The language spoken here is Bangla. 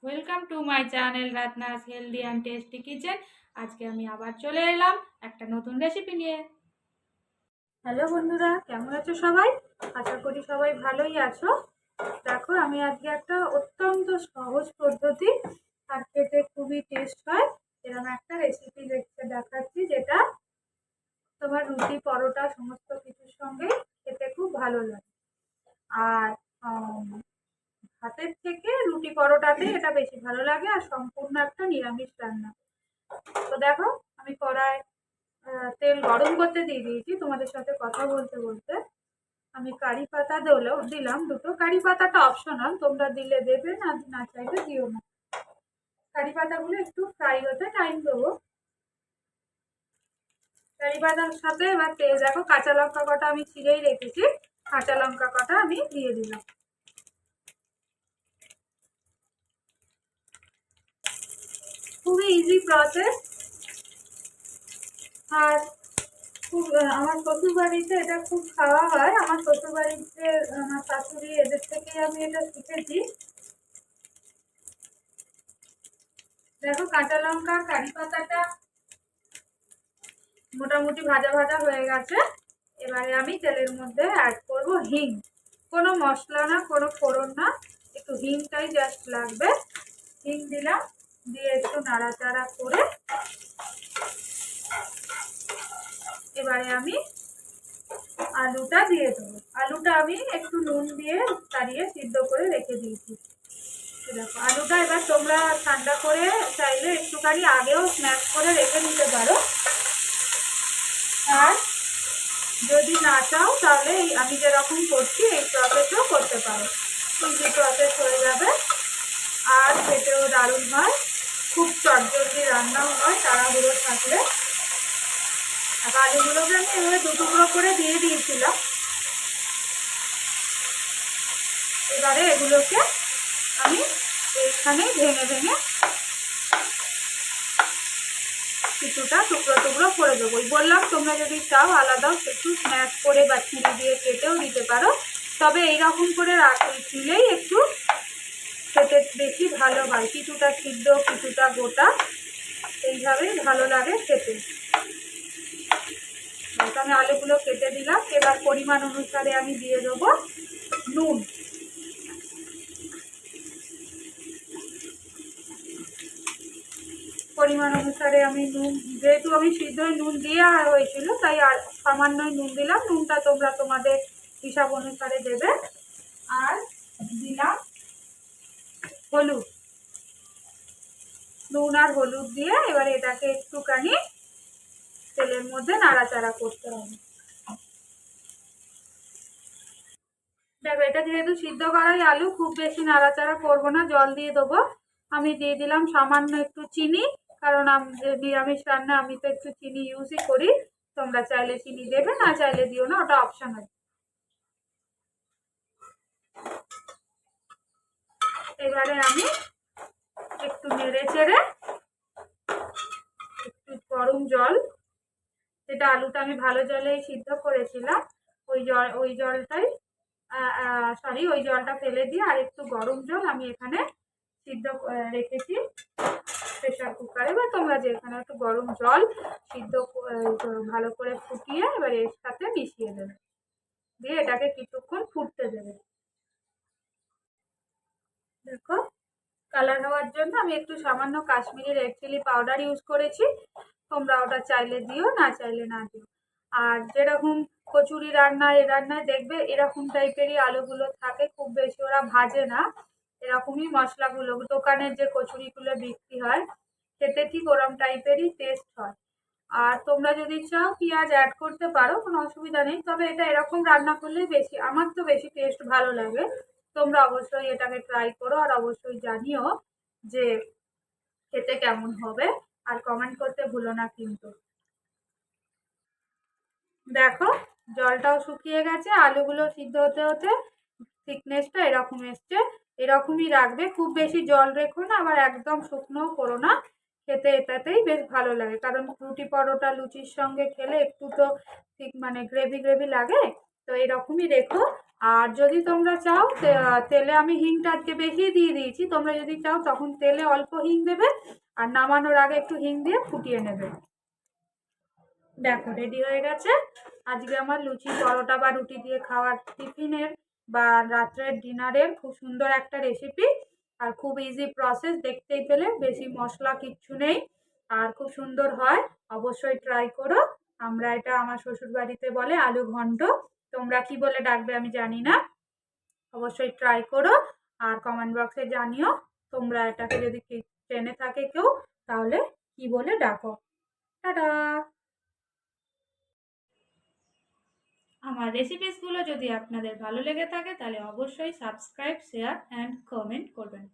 Welcome to my channel Ratna's healthy and tasty kitchen. আজকে আমি আবার চলে এলাম একটা নতুন রেসিপি নিয়ে। হ্যালো বন্ধুরা, কেমন আছো সবাই? আশা করি সবাই ভালোই আছো। দেখো, আমি আজকে একটা অত্যন্ত সহজ পদ্ধতি আর খেতে খুবই টেস্ট হয় এরকম একটা রেসিপি দেখাচ্ছি, যেটা তোমার রুটি পরোটা সমস্ত কিছুর সঙ্গে খেতে খুব ভালো লাগে। আর ভাতের থেকে রুটি পরোটাতে এটা বেশি ভালো লাগে, আর সম্পূর্ণ একটা নিরামিষ রান্না। তো দেখো, আমি কড়ায় তেল গরম করতে দিয়ে দিয়েছি। তোমাদের সাথে কথা বলতে বলতে আমি কারি পাতা দিলাম দুটো। কারি পাতাটা অপশনাল, তোমরা দিলে দেবে, না না চাইলে দিও না। কারি পাতাগুলো একটু ফ্রাই হতে টাইম দেবো। কারি পাতার সাথে এবার তেল, দেখো কাঁচা লঙ্কা কটা আমি ছিঁড়েই রেখেছি, কাঁচা লঙ্কা কটা আমি দিয়ে দিলাম। খুবই ইজি প্রসেস। আর খুব আমার শ্বশুর বাড়িতে এটা খুব খাওয়া হয়। আমার শ্বশুর বাড়িতে আমার শাশুড়ি, এদের থেকে আমি এটা শিখেছি। দেখো, কাঁচা লঙ্কা কারি পাতাটা মোটামুটি ভাজা ভাজা হয়ে গেছে। এবারে আমি তেলের মধ্যে অ্যাড করব হিং। কোনো মশলা না, কোনো ফোড়ন না, একটু হিংটাই জাস্ট লাগবে। হিং দিলাম, দিয়ে একটু নাড়াচাড়া করে এবারে আমি আলুটা দিয়ে দেবো। আলুটা আমি একটু নুন দিয়ে তাড়িয়ে সিদ্ধ করে রেখে দিয়েছি। দেখো, আলুটা এবার তোমরা ঠান্ডা করে চাইলে একটুখানি আগেও স্ম্যাশ করে রেখে নিতে পারো। আর যদি না চাও তাহলে আমি যেরকম করছি এই প্রসেসও করতে পারো। ইজি প্রসেস হয়ে যাবে, আর খেতেও দারুণ হয়। খুব চটজলদি রান্নাও হয় তাড়াহুড়ো থাকলে। আর আলুগুলোকে আমি এভাবে দুটুকরো করে দিয়ে দিয়েছিলাম। এবারে এগুলোকে আমি এখানে ভেঙে ভেঙে কিছুটা টুকরো টুকরো করে দেবো। বললাম, তোমরা যদি চাও আলাদাও একটু স্ম্যাশ করে বা ছুরি দিয়ে কেটেও দিতে পারো। তবে এইরকম করে দিলেই একটু খেতে বেশি ভালো হয়। কিছুটা সিদ্ধ, কিছুটা গোটা, এইভাবেই ভালো লাগে খেতে। আমি আলুগুলো কেটে দিলাম। এবার পরিমাণ অনুসারে আমি দিয়ে দেবো নুন। পরিমাণ অনুসারে আমি নুন, যেহেতু আমি সিদ্ধই নুন দিয়ে হয়েছিল তাই আর সামান্যই নুন দিলাম। নুনটা তোমরা তোমাদের হিসাব অনুসারে দেবে। আর দিলাম হলুদ। নুন আর হলুদ দিয়ে এবারে এটাকে একটুখানি তেলের মধ্যে নাড়াচাড়া করতে হবে। দেখো, এটা যেহেতু সিদ্ধ করাই আলু, খুব বেশি নাড়াচাড়া করবো না, জল দিয়ে দেবো। আমি দিয়ে দিলাম সামান্য একটু চিনি, কারণ নিরামিষ রান্না আমি তো একটু চিনি ইউজই করি। তোমরা চাইলে চিনি দেবে, না চাইলে দিও না, ওটা অপশনাল। এবারে আমি একটু নেড়ে চেড়ে একটু গরম জল, যেটা আলুটা আমি ভালো জলেই সিদ্ধ করেছিলাম, ওই জলটাই ওই জলটা ফেলে দিয়ে আর একটু গরম জল আমি এখানে সিদ্ধ রেখেছি প্রেশার কুকারে, বা তোমরা যেখানে একটু গরম জল সিদ্ধ ভালো করে ফুটিয়ে এবার এর সাথে মিশিয়ে দেবে, দিয়ে এটাকে কিছুক্ষণ ফুটতে দেবে। দেখো, কালার হওয়ার জন্য আমি একটু সামান্য Kashmiri red chili powder use করেছি। তোমরা ওটা চাইলে দিও, না চাইলে না দিও। আর যেরকম কচুরি রান্নায় রান্নায় দেখবে এরকম টাইপেরই আলুগুলো থাকে, খুব বেশি ওরা ভাজে না। এরকমই মশলাগুলো, দোকানের যে কচুরিগুলো বিক্রি হয় খেতে ঠিক ওরম টাইপেরই টেস্ট হয়। আর তোমরা যদি চাও পেঁয়াজ অ্যাড করতে পারো, কোনো অসুবিধা নেই। তবে এটা এরকম রান্না করলেই বেশি, আমার তো বেশি টেস্ট ভালো লাগে। তোমরা অবশ্যই এটাকে ট্রাই করো, আর অবশ্যই জানিও যে খেতে কেমন হবে, আর কমেন্ট করতে ভুলো না কিন্তু। দেখো, জলটাও শুকিয়ে গেছে, আলুগুলো সিদ্ধ হতে হতে থিকনেসটা এরকম এসছে। এরকমই রাখবে, খুব বেশি জল রেখো না, আবার একদম শুকনোও করো না। খেতে এটাতেই বেশ ভালো লাগে, কারণ রুটি পরোটা লুচির সঙ্গে খেলে একটু তো ঠিক মানে গ্রেভি গ্রেভি লাগে। তো এরকমই রেখো। আর যদি তোমরা চাও তেলে আমি হিংটা আজকে বেশি দিয়ে দিয়েছি, তোমরা যদি চাও তখন তেলে অল্প হিং দেবে আর নামানোর আগে একটু হিং দিয়ে ফুটিয়ে নেবে। দেখো রেডি হয়ে গেছে। আজকে আমার লুচি পরোটা বা রুটি দিয়ে খাওয়ার টিফিনের বা রাত্রের ডিনারের খুব সুন্দর একটা রেসিপি, আর খুব ইজি প্রসেস, দেখতেই পেলে বেশি মশলা কিচ্ছু নেই আর খুব সুন্দর হয়। অবশ্যই ট্রাই করো। আমরা এটা আমার শ্বশুর বাড়িতে বলে আলু ঘন্ট, তোমরা কি বলে ডাকবে আমি জানি না। অবশ্যই ট্রাই করো আর কমেন্ট বক্সে জানিও তোমরা এটাকে যদি চেনে থাকে কেউ তাহলে কি বলে ডাকো। টাটা। আমার রেসিপিসগুলো যদি আপনাদের ভালো লেগে থাকে তাহলে অবশ্যই সাবস্ক্রাইব, শেয়ার অ্যান্ড কমেন্ট করবেন।